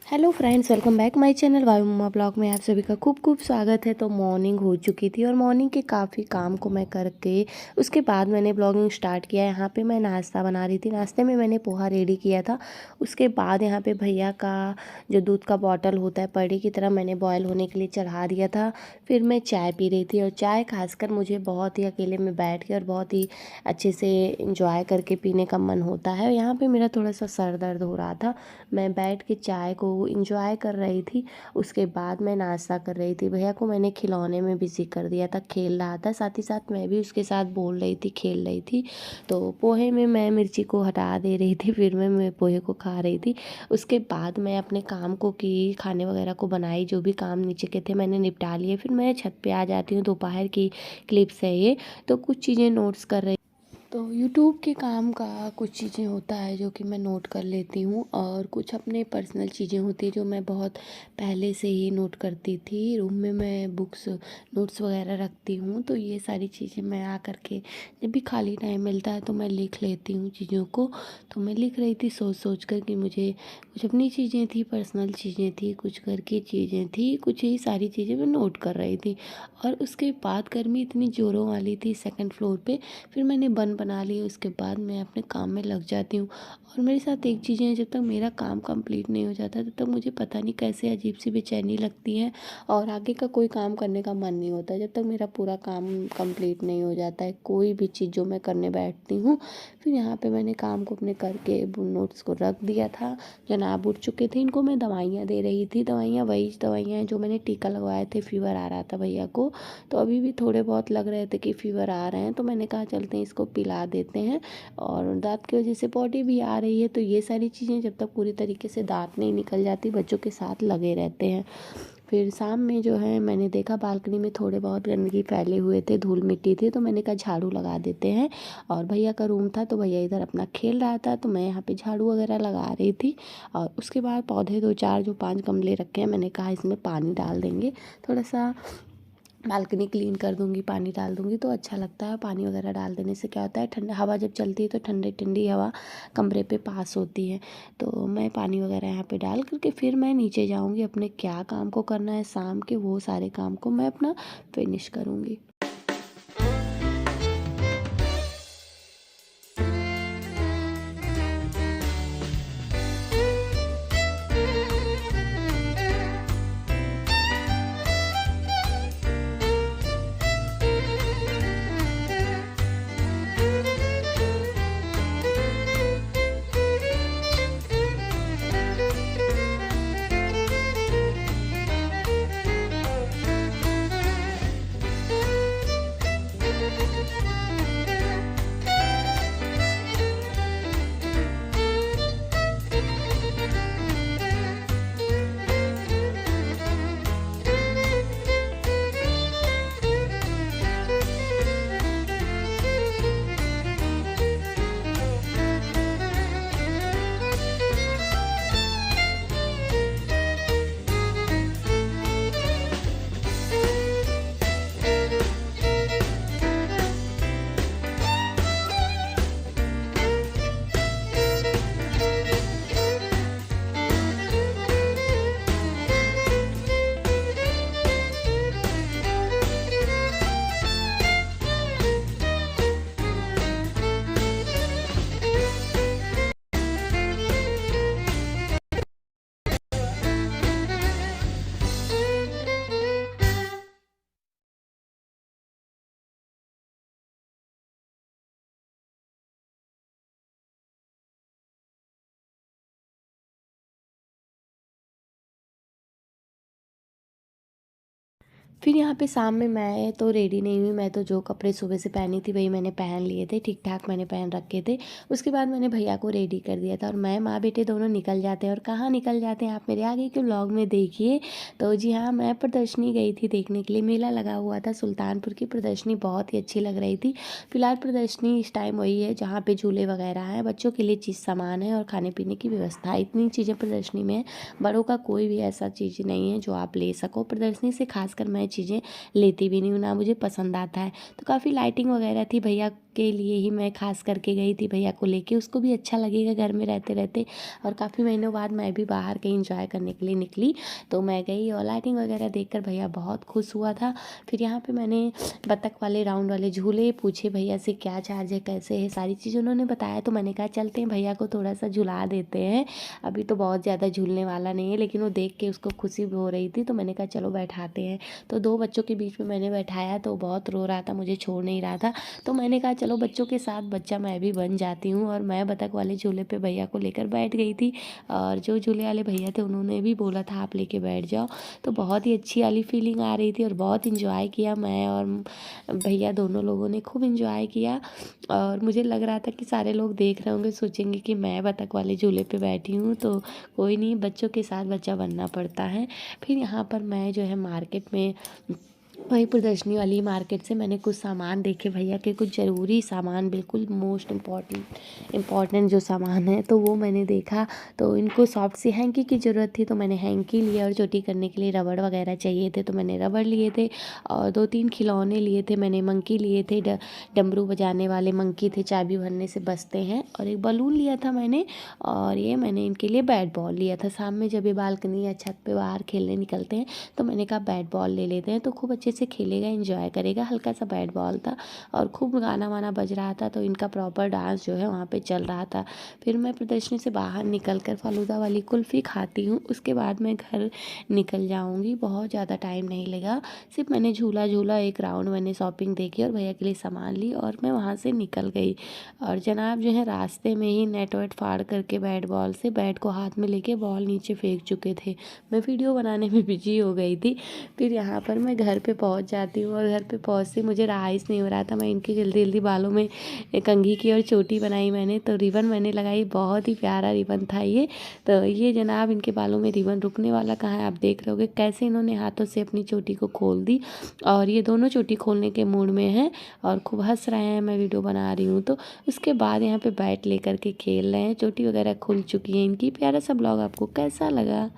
Hello friends, welcome back my channel वायु मम्मा blog में आप सभी का खूब खूब स्वागत है। तो मॉर्निंग हो चुकी थी और मॉर्निंग के काफ़ी काम को मैं करके उसके बाद मैंने ब्लॉगिंग स्टार्ट किया। यहाँ पे मैं नाश्ता बना रही थी। नाश्ते में मैंने पोहा रेडी किया था। उसके बाद यहाँ पे भैया का जो दूध का बॉटल होता है पड़ी की तरह मैंने बॉयल होने के लिए चढ़ा दिया था। फिर मैं चाय पी रही थी और चाय खासकर मुझे बहुत ही अकेले में बैठ के और बहुत ही अच्छे से इंजॉय करके पीने का मन होता है। यहाँ पर मेरा थोड़ा सा सर दर्द हो रहा था। मैं बैठ के चाय को इंजॉय कर रही थी। उसके बाद मैं नाश्ता कर रही थी। भैया को मैंने खिलौने में बिज़ी कर दिया था, खेल रहा था, साथ ही साथ मैं भी उसके साथ बोल रही थी, खेल रही थी। तो पोहे में मैं मिर्ची को हटा दे रही थी, फिर मैं पोहे को खा रही थी। उसके बाद मैं अपने काम को की, खाने वगैरह को बनाई, जो भी काम नीचे के थे मैंने निपटा लिए। फिर मैं छत पे आ जाती हूँ। दोपहर की क्लिप्स है ये। तो कुछ चीज़ें नोट्स कर रही। तो यूट्यूब के काम का कुछ चीज़ें होता है जो कि मैं नोट कर लेती हूँ और कुछ अपने पर्सनल चीज़ें होती हैं जो मैं बहुत पहले से ही नोट करती थी। रूम में मैं बुक्स नोट्स वगैरह रखती हूँ, तो ये सारी चीज़ें मैं आ करके जब भी खाली टाइम मिलता है तो मैं लिख लेती हूँ चीज़ों को। तो मैं लिख रही थी सोच सोच कर कि मुझे कुछ अपनी चीज़ें थी, पर्सनल चीज़ें थी, कुछ घर की चीज़ें थी, कुछ ही सारी चीज़ें मैं नोट कर रही थी। और उसके बाद गर्मी इतनी ज़ोरों वाली थी सेकंड फ्लोर पे। फिर मैंने बना ली। उसके बाद मैं अपने काम में लग जाती हूँ। और मेरे साथ एक चीज़ें हैं, जब तक मेरा काम कंप्लीट नहीं हो जाता तब तक मुझे पता नहीं कैसे अजीब सी बेचैनी लगती है और आगे का कोई काम करने का मन नहीं होता जब तक मेरा पूरा काम कंप्लीट नहीं हो जाता है। कोई भी चीज़ जो मैं करने बैठती हूँ। फिर यहाँ पे मैंने काम को अपने करके नोट्स को रख दिया था। जनाब उठ चुके थे, इनको मैं दवाइयाँ दे रही थी। दवाइयाँ वही दवाइयाँ हैं जो मैंने टीका लगवाए थे। फीवर आ रहा था भैया को, तो अभी भी थोड़े बहुत लग रहे थे कि फीवर आ रहे हैं, तो मैंने कहा चलते हैं इसको पिला देते हैं। और दाँत की वजह से पॉटी भी आ रही है, तो ये सारी चीज़ें जब तक पूरी तरीके से दाँत नहीं निकल जाती बच्चों के साथ लगे रहते हैं। फिर शाम में जो है मैंने देखा बालकनी में थोड़े बहुत गंदगी फैले हुए थे, धूल मिट्टी थी, तो मैंने कहा झाड़ू लगा देते हैं। और भैया का रूम था तो भैया इधर अपना खेल रहा था, तो मैं यहाँ पे झाड़ू वगैरह लगा रही थी। और उसके बाद पौधे दो चार जो 5 गमले रखे हैं, मैंने कहा इसमें पानी डाल देंगे, थोड़ा सा बालकनी क्लीन कर दूंगी, पानी डाल दूंगी तो अच्छा लगता है। पानी वगैरह डाल देने से क्या होता है, ठंडा हवा जब चलती है तो ठंडी ठंडी हवा कमरे पे पास होती है। तो मैं पानी वगैरह यहाँ पे डाल करके फिर मैं नीचे जाऊँगी। अपने क्या काम को करना है शाम के, वो सारे काम को मैं अपना फिनिश करूँगी। फिर यहाँ पे शाम में मैं तो रेडी नहीं हुई। मैं तो जो कपड़े सुबह से पहनी थी वही मैंने पहन लिए थे, ठीक ठाक मैंने पहन रखे थे। उसके बाद मैंने भैया को रेडी कर दिया था और मैं माँ बेटे दोनों निकल जाते हैं। और कहाँ निकल जाते हैं आप मेरे आगे के व्लॉग में देखिए। तो जी हाँ, मैं प्रदर्शनी गई थी देखने के लिए। मेला लगा हुआ था सुल्तानपुर की। प्रदर्शनी बहुत ही अच्छी लग रही थी। फिलहाल प्रदर्शनी इस टाइम वही है जहाँ पे झूले वगैरह हैं, बच्चों के लिए चीज़ सामान है और खाने पीने की व्यवस्था है। इतनी चीज़ें प्रदर्शनी में है। बड़ों का कोई भी ऐसा चीज़ नहीं है जो आप ले सको। प्रदर्शनी से खासकर मैं चीज़ें लेती भी नहीं हूँ, ना मुझे पसंद आता है। तो काफ़ी लाइटिंग वगैरह थी। भैया के लिए ही मैं खास करके गई थी भैया को लेके, उसको भी अच्छा लगेगा घर में रहते रहते। और काफ़ी महीनों बाद मैं भी बाहर कहीं इंजॉय करने के लिए निकली, तो मैं गई और लाइटिंग वगैरह देखकर भैया बहुत खुश हुआ था। फिर यहाँ पे मैंने बतख वाले राउंड वाले झूले पूछे भैया से क्या चार्ज है, कैसे है, सारी चीज़ उन्होंने बताया। तो मैंने कहा चलते हैं भैया को थोड़ा सा झुला देते हैं, अभी तो बहुत ज़्यादा झूलने वाला नहीं है, लेकिन वो देख के उसको खुशी भी हो रही थी, तो मैंने कहा चलो बैठाते हैं। तो दो बच्चों के बीच में मैंने बैठाया, तो बहुत रो रहा था, मुझे छोड़ नहीं रहा था। तो मैंने कहा चलो बच्चों के साथ बच्चा मैं भी बन जाती हूँ, और मैं बतख वाले झूले पे भैया को लेकर बैठ गई थी। और जो झूले वाले भैया थे उन्होंने भी बोला था आप लेके बैठ जाओ। तो बहुत ही अच्छी वाली फीलिंग आ रही थी और बहुत इंजॉय किया मैं और भैया, दोनों लोगों ने खूब इंजॉय किया। और मुझे लग रहा था कि सारे लोग देख रहे होंगे, सोचेंगे कि मैं बतख वाले झूले पे बैठी हूँ, तो कोई नहीं, बच्चों के साथ बच्चा बनना पड़ता है। फिर यहाँ पर मैं जो है मार्केट में, वही प्रदर्शनी वाली मार्केट से मैंने कुछ सामान देखे भैया के, कुछ ज़रूरी सामान, बिल्कुल मोस्ट इम्पॉर्टेंट जो सामान है, तो वो मैंने देखा। तो इनको सॉफ्ट सी हैंकी की ज़रूरत थी, तो मैंने हैंकी लिया, और चोटी करने के लिए रबड़ वगैरह चाहिए थे, तो मैंने रबड़ लिए थे। और 2-3 खिलौने लिए थे मैंने, मंकी लिए थे, डमरू बजाने वाले मंकी थे, चाबी भरने से बजते हैं, और एक बलून लिया था मैंने। और ये मैंने इनके लिए बैट बॉल लिया था। शाम में जब ये बालकनी या छत पे बाहर खेलने निकलते हैं, तो मैंने कहा बैट बॉल ले लेते हैं, तो खूब अच्छे से खेलेगा, एंजॉय करेगा। हल्का सा बैट बॉल था और खूब गाना वाना बज रहा था, तो इनका प्रॉपर डांस जो है वहाँ पे चल रहा था। फिर मैं प्रदर्शनी से बाहर निकल कर फालूदा वाली कुल्फ़ी खाती हूँ, उसके बाद मैं घर निकल जाऊँगी, बहुत ज़्यादा टाइम नहीं लगा। सिर्फ मैंने झूला झूला, एक राउंड मैंने शॉपिंग देखी और भैया के लिए सामान ली, और मैं वहाँ से निकल गई। और जनाब जो है रास्ते में ही नेट वेट फाड़ करके बैट बॉल से बैट को हाथ में लेके बॉल नीचे फेंक चुके थे। मैं वीडियो बनाने में बिजी हो गई थी। फिर यहाँ पर मैं घर पे पहुँच जाती हूँ, और घर पे पहुँचते मुझे राइस नहीं हो रहा था। मैं इनकी जल्दी जल्दी बालों में कंघी की और चोटी बनाई मैंने, तो रिबन मैंने लगाई, बहुत ही प्यारा रिबन था ये। तो ये जनाब इनके बालों में रिबन रुकने वाला कहाँ है, आप देख रहे होगे कैसे इन्होंने हाथों से अपनी चोटी को खोल दी, और ये दोनों चोटी खोलने के मूड में हैं और खूब हंस रहे हैं, मैं वीडियो बना रही हूँ तो। उसके बाद यहाँ पे बैट लेकर के खेल रहे हैं, चोटी वगैरह खुल चुकी है इनकी। प्यारा सा ब्लॉग आपको कैसा लगा?